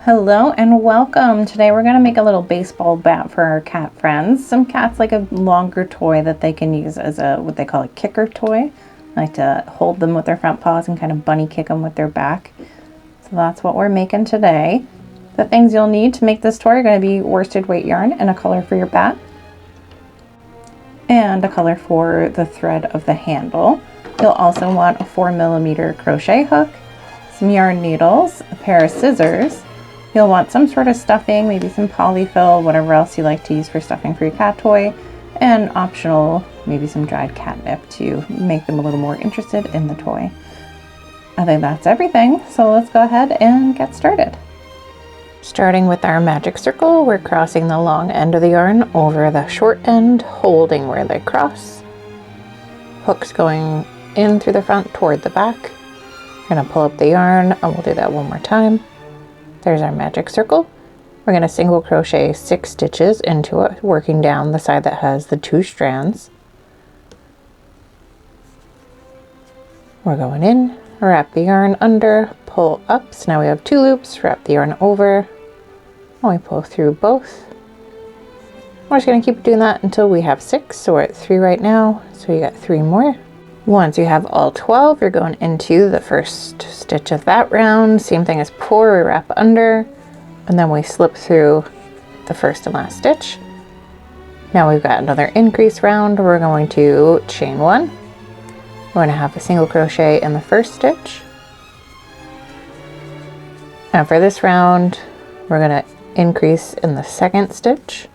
Hello and welcome. Today we're going to make a little baseball bat for our cat friends. Some cats like a longer toy that they can use as a what they call a kicker toy. I like to hold them with their front paws and kind of bunny kick them with their back. So that's what we're making today. The things you'll need to make this toy are going to be worsted weight yarn and a color for your bat and a color for the thread of the handle. You'll also want a 4mm crochet hook, some yarn needles, a pair of scissors. You'll want some sort of stuffing, maybe some polyfill, whatever else you like to use for stuffing for your cat toy, and optional, maybe some dried catnip to make them a little more interested in the toy. I think that's everything, so let's go ahead and get started. Starting with our magic circle, we're crossing the long end of the yarn over the short end, holding where they cross. Hooks going in through the front toward the back. We're going to pull up the yarn, and we'll do that one more time. There's our magic circle. We're going to single crochet 6 stitches into it, working down the side that has the 2 strands. We're going in, wrap the yarn under, pull up. So now we have 2 loops, wrap the yarn over, and we pull through both. We're just going to keep doing that until we have 6. So we're at 3 right now, so you got 3 more. Once you have all 12, you're going into the first stitch of that round. Same thing as before, we wrap under, and then we slip through the first and last stitch. Now we've got another increase round. We're going to chain 1. We're going to have a single crochet in the first stitch. Now for this round, we're going to increase in the second stitch.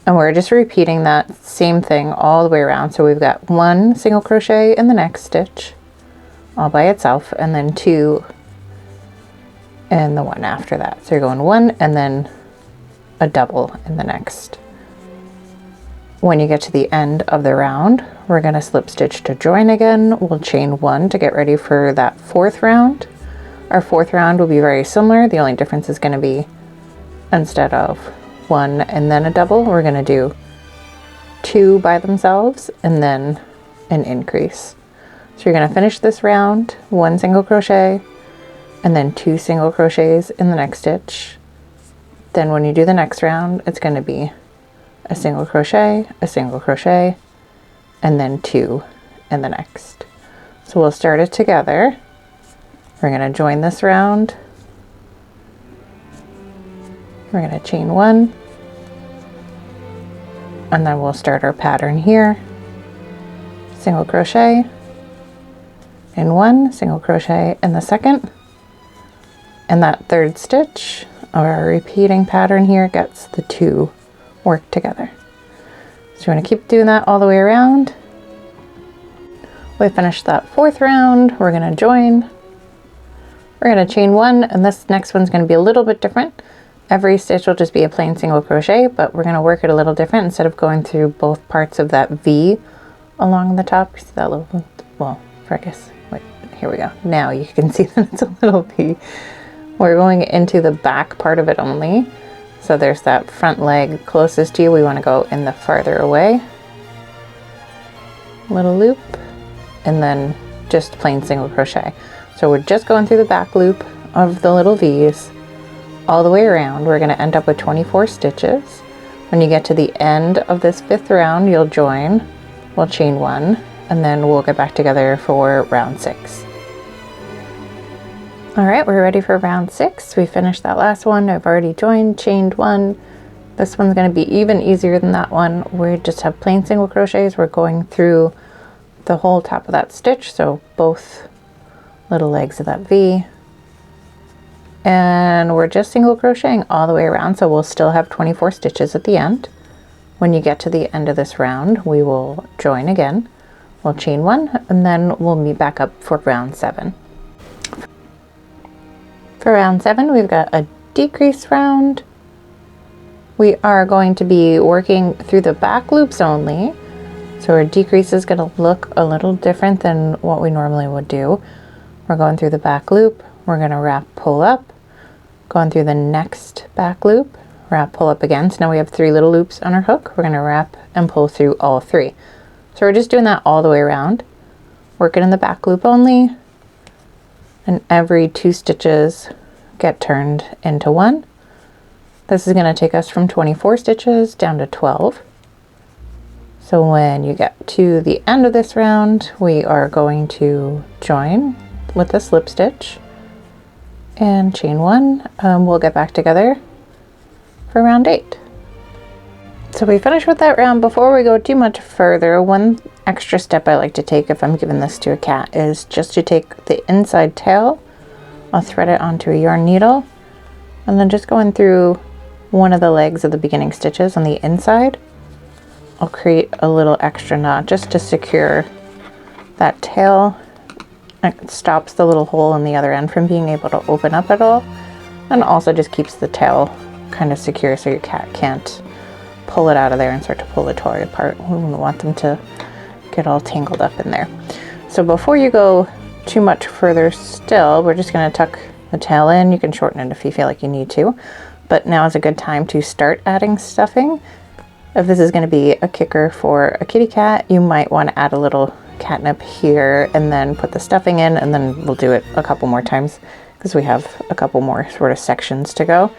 And we're just repeating that same thing all the way around. So we've got 1 single crochet in the next stitch all by itself, and then 2 in the one after that. So you're going 1 and then a double in the next. When you get to the end of the round, we're going to slip stitch to join again. We'll chain 1 to get ready for that 4th round. Our 4th round will be very similar. The only difference is going to be, instead of 1 and then a double, we're going to do 2 by themselves and then an increase. So you're going to finish this round 1 single crochet and then 2 single crochets in the next stitch. Then when you do the next round, it's going to be a single crochet, and then 2 in the next. So we'll start it together. We're going to join this round. We're going to chain 1, and then we'll start our pattern here. Single crochet in 1, single crochet in the second, and that 3rd stitch of our repeating pattern here gets the 2 worked together. So you're going to keep doing that all the way around. We finished that 4th round. We're going to join. We're going to chain 1, and this next one's going to be a little bit different. Every stitch will just be a plain single crochet, but we're going to work it a little different. Instead of going through both parts of that V along the top, you see that little, well, I guess, wait, here we go. Now you can see that it's a little V. We're going into the back part of it only. So there's that front leg closest to you. We want to go in the farther away. Little loop, and then just plain single crochet. So we're just going through the back loop of the little V's. All the way around. We're going to end up with 24 stitches. When you get to the end of this 5th round, you'll join, we'll chain 1, and then we'll get back together for round 6. All right, we're ready for round 6. We finished that last one. I've already joined, chained 1. This one's going to be even easier than that one. We just have plain single crochets. We're going through the whole top of that stitch, so both little legs of that V. And we're just single crocheting all the way around, so we'll still have 24 stitches at the end. When you get to the end of this round, we will join again. We'll chain 1, and then we'll meet back up for round 7. For round 7, we've got a decrease round. We are going to be working through the back loops only. So our decrease is going to look a little different than what we normally would do. We're going through the back loop. We're going to wrap, pull up, going through the next back loop, wrap, pull up again. So now we have 3 little loops on our hook. We're going to wrap and pull through all 3. So we're just doing that all the way around. Working in the back loop only, and every 2 stitches get turned into one. This is going to take us from 24 stitches down to 12. So when you get to the end of this round, we are going to join with the slip stitch and chain one. We'll get back together for round 8. So we finished with that round. Before we go too much further, one extra step I like to take if I'm giving this to a cat is just to take the inside tail. I'll thread it onto a yarn needle and then just going through one of the legs of the beginning stitches on the inside, I'll create a little extra knot just to secure that tail. It stops the little hole in the other end from being able to open up at all, and also just keeps the tail kind of secure so your cat can't pull it out of there and start to pull the toy apart. We wouldn't want them to get all tangled up in there. So before you go too much further still, we're just going to tuck the tail in. You can shorten it if you feel like you need to, but now is a good time to start adding stuffing. If this is going to be a kicker for a kitty cat, you might want to add a little catnip here and then put the stuffing in, and then we'll do it a couple more times because we have a couple more sort of sections to go.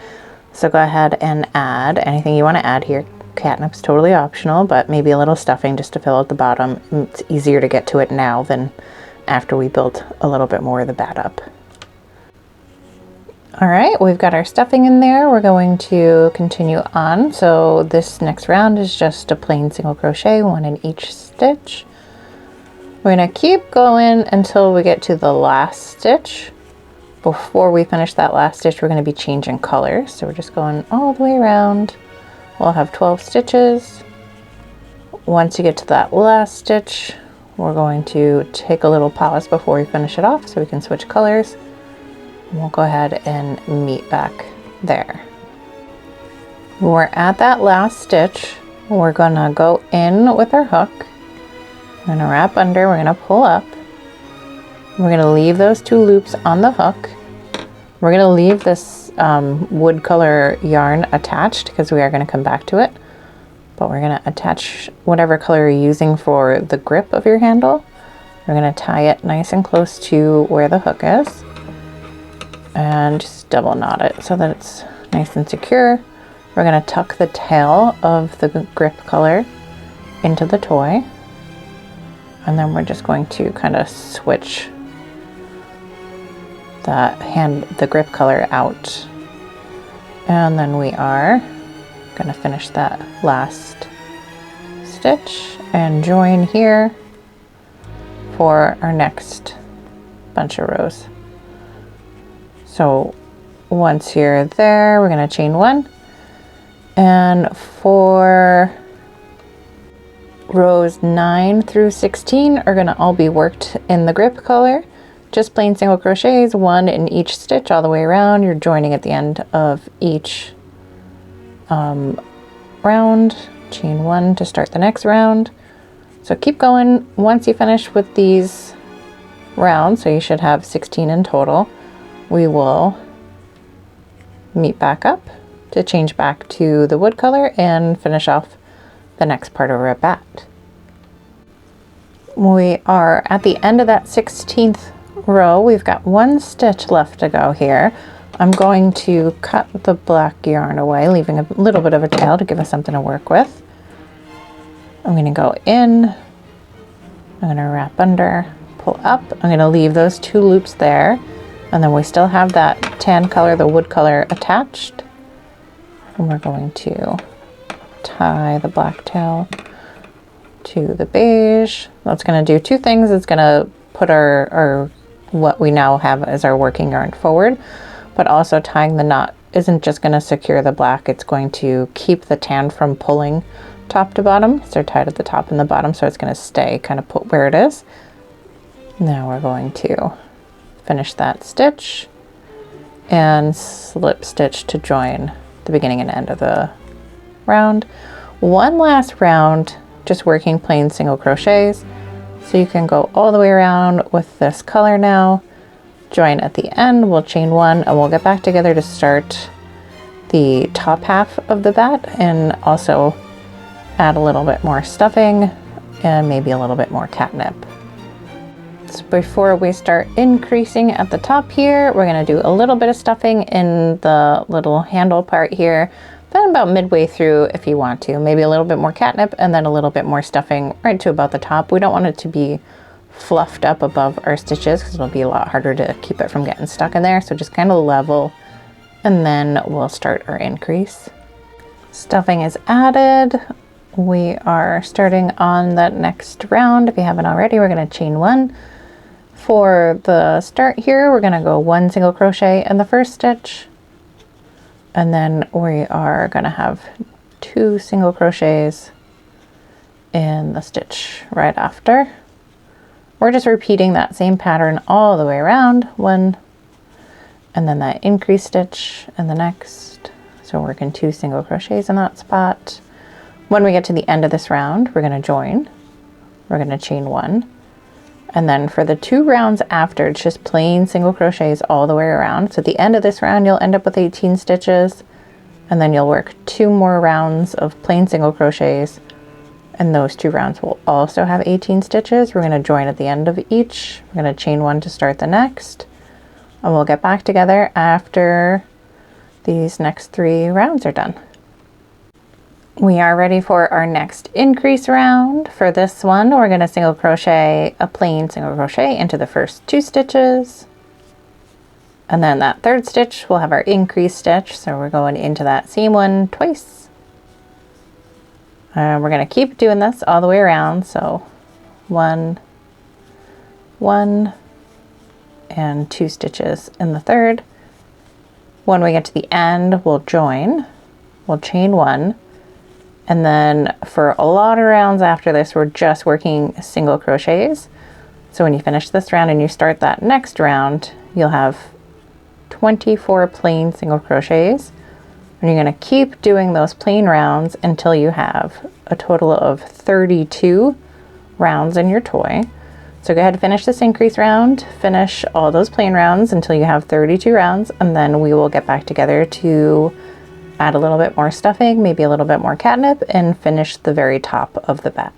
So go ahead and add anything you want to add here. Catnip's totally optional, but maybe a little stuffing just to fill out the bottom. It's easier to get to it now than after we built a little bit more of the bat up. All right, we've got our stuffing in there. We're going to continue on. So this next round is just a plain single crochet, one in each stitch. We're gonna keep going until we get to the last stitch. Before we finish that last stitch, we're gonna be changing colors. So we're just going all the way around. We'll have 12 stitches. Once you get to that last stitch, we're going to take a little pause before we finish it off so we can switch colors. We'll go ahead and meet back there. We're at that last stitch. We're gonna go in with our hook. We're gonna wrap under, we're gonna pull up. We're gonna leave those 2 loops on the hook. We're gonna leave this wood color yarn attached because we are gonna come back to it. But we're gonna attach whatever color you're using for the grip of your handle. We're gonna tie it nice and close to where the hook is. And just double knot it so that it's nice and secure. We're going to tuck the tail of the grip color into the toy, and then we're just going to kind of switch the grip color out, and then we are going to finish that last stitch and join here for our next bunch of rows. So once you're there, we're going to chain 1, and for rows 9 through 16 are going to all be worked in the grip color, just plain single crochets, 1 in each stitch all the way around. You're joining at the end of each round, chain 1 to start the next round. So keep going once you finish with these rounds, so you should have 16 in total. We will meet back up to change back to the wood color and finish off the next part of our bat. We are at the end of that 16th row. We've got 1 stitch left to go here. I'm going to cut the black yarn away, leaving a little bit of a tail to give us something to work with. I'm going to go in, I'm going to wrap under, pull up. I'm going to leave those 2 loops there. And then we still have that tan color, the wood color, attached. And we're going to tie the black tail to the beige. That's going to do 2 things. It's going to put our what we now have as our working yarn forward, but also tying the knot isn't just going to secure the black. It's going to keep the tan from pulling top to bottom. So they're tied at the top and the bottom, so it's going to stay kind of put where it is. Now we're going to finish that stitch and slip stitch to join the beginning and end of the round. One last round, just working plain single crochets. So you can go all the way around with this color now, join at the end, we'll chain 1, and we'll get back together to start the top half of the bat and also add a little bit more stuffing and maybe a little bit more catnip. So before we start increasing at the top here, we're going to do a little bit of stuffing in the little handle part here, then about midway through if you want to, maybe a little bit more catnip and then a little bit more stuffing right to about the top. We don't want it to be fluffed up above our stitches because it'll be a lot harder to keep it from getting stuck in there. So just kind of level, and then we'll start our increase. Stuffing is added. We are starting on that next round. If you haven't already, we're going to chain 1. For the start here, we're going to go 1 single crochet in the first stitch, and then we are going to have 2 single crochets in the stitch right after. We're just repeating that same pattern all the way around, 1, and then that increase stitch in the next. So we're working 2 single crochets in that spot. When we get to the end of this round, we're going to join. We're going to chain 1. And then for the 2 rounds after, it's just plain single crochets all the way around. So at the end of this round, you'll end up with 18 stitches, and then you'll work 2 more rounds of plain single crochets, and those 2 rounds will also have 18 stitches. We're going to join at the end of each. We're going to chain 1 to start the next, and we'll get back together after these next 3 rounds are done. We are ready for our next increase round. For this one, we're going to single crochet a plain single crochet into the first 2 stitches. And then that 3rd stitch, we'll have our increase stitch. So we're going into that same one twice. We're going to keep doing this all the way around. So 1, 1, and 2 stitches in the 3rd. When we get to the end, we'll join, we'll chain 1. And then for a lot of rounds after this, we're just working single crochets. So when you finish this round and you start that next round, you'll have 24 plain single crochets. And you're going to keep doing those plain rounds until you have a total of 32 rounds in your toy. So go ahead and finish this increase round, finish all those plain rounds until you have 32 rounds, and then we will get back together to add a little bit more stuffing, maybe a little bit more catnip, and finish the very top of the bat.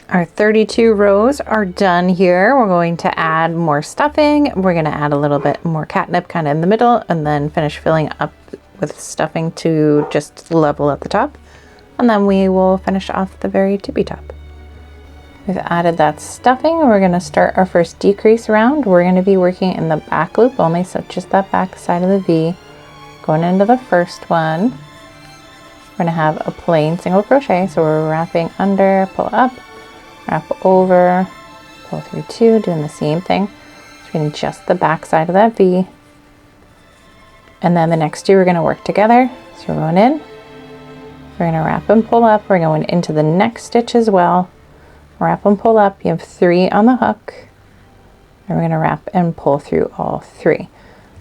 Our 32 rows are done here. We're going to add more stuffing. We're going to add a little bit more catnip kind of in the middle, and then finish filling up with stuffing to just level at the top. And then we will finish off the very tippy top. We've added that stuffing. We're going to start our first decrease round. We're going to be working in the back loop only, so just that back side of the V. Going into the first one, we're going to have a plain single crochet. So we're wrapping under, pull up, wrap over, pull through 2, doing the same thing. Doing just the back side of that V. And then the next 2 we're going to work together. So we're going in, we're going to wrap and pull up. We're going into the next stitch as well. Wrap and pull up. You have 3 on the hook. And we're going to wrap and pull through all 3.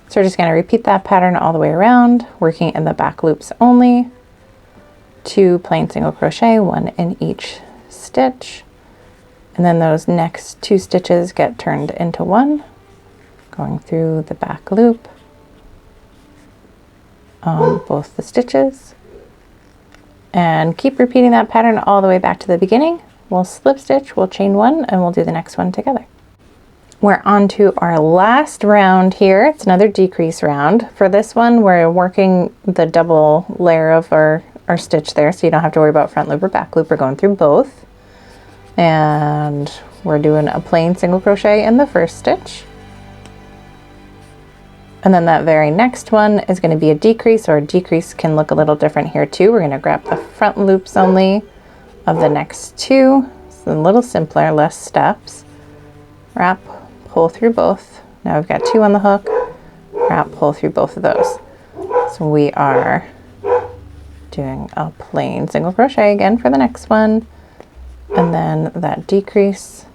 So we're just going to repeat that pattern all the way around, working in the back loops only. 2 plain single crochet, 1 in each stitch. And then those next 2 stitches get turned into 1, going through the back loop on both the stitches. And keep repeating that pattern all the way back to the beginning. We'll slip stitch, we'll chain 1, and we'll do the next one together. We're on to our last round here. It's another decrease round. For this one, we're working the double layer of our stitch there, so you don't have to worry about front loop or back loop. We're going through both. And we're doing a plain single crochet in the first stitch. And then that very next one is going to be a decrease, or a decrease can look a little different here too. We're going to grab the front loops only of the next 2. It's a little simpler, less steps. Wrap, pull through both. Now we've got 2 on the hook. Wrap, pull through both of those. So we are doing a plain single crochet again for the next one. And then that decrease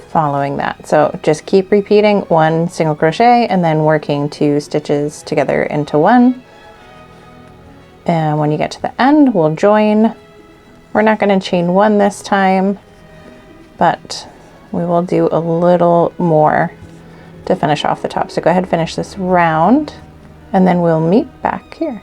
following that. So just keep repeating 1 single crochet and then working 2 stitches together into 1. And when you get to the end, we'll join. We're not going to chain 1 this time, but we will do a little more to finish off the top. So go ahead and finish this round, and then we'll meet back here.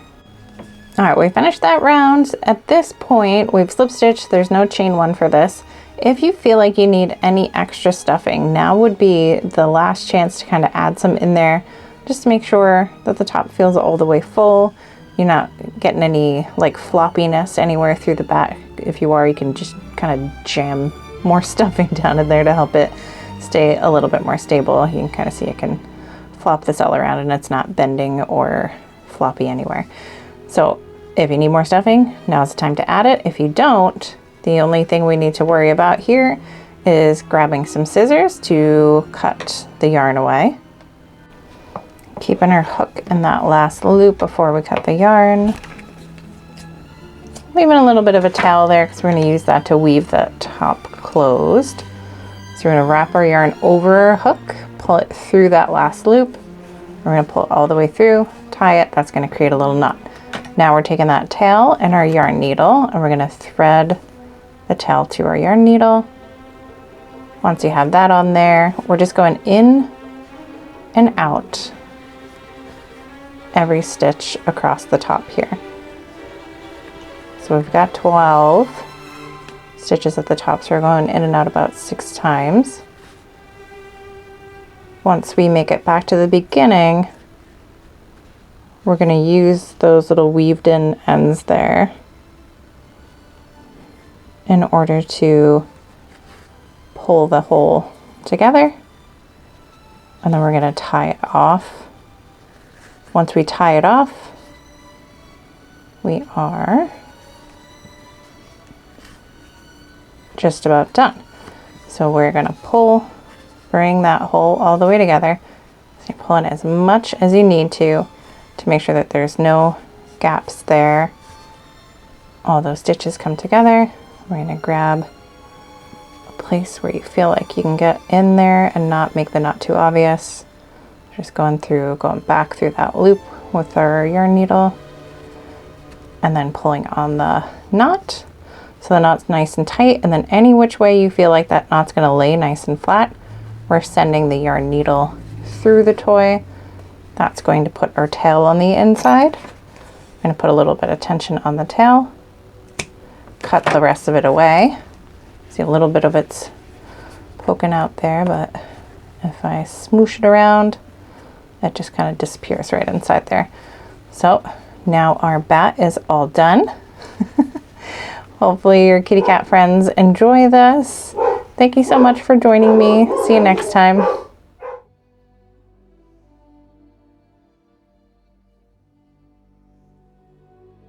All right, we finished that round. At this point, we've slip stitched. There's no chain 1 for this. If you feel like you need any extra stuffing, now would be the last chance to kind of add some in there, just to make sure that the top feels all the way full. You're not getting any like floppiness anywhere through the back. If you are, you can just kind of jam more stuffing down in there to help it stay a little bit more stable. You can kind of see I can flop this all around and it's not bending or floppy anywhere. So if you need more stuffing, now's the time to add it. If you don't, the only thing we need to worry about here is grabbing some scissors to cut the yarn away. Keeping our hook in that last loop before we cut the yarn. Leaving a little bit of a tail there because we're going to use that to weave the top closed. So we're going to wrap our yarn over our hook, pull it through that last loop. We're going to pull it all the way through, tie it. That's going to create a little knot. Now we're taking that tail and our yarn needle and we're going to thread the tail to our yarn needle. Once you have that on there, we're just going in and out every stitch across the top here. So we've got 12 stitches at the top, so we're going in and out about 6 times. Once we make it back to the beginning, we're going to use those little weaved in ends there in order to pull the whole together, and then we're going to tie it off. Once we tie it off, we are just about done. So we're going to bring that hole all the way together. So you're pulling as much as you need to make sure that there's no gaps there. All those stitches come together. We're going to grab a place where you feel like you can get in there and not make the knot too obvious. Just going back through that loop with our yarn needle and then pulling on the knot so the knot's nice and tight, and then any which way you feel like that knot's going to lay nice and flat, we're sending the yarn needle through the toy. That's going to put our tail on the inside. I'm going to put a little bit of tension on the tail, cut the rest of it away. See, a little bit of it's poking out there, but if I smoosh it around, it just kind of disappears right inside there. So now our bat is all done. Hopefully your kitty cat friends enjoy this. Thank you so much for joining me. See you next time.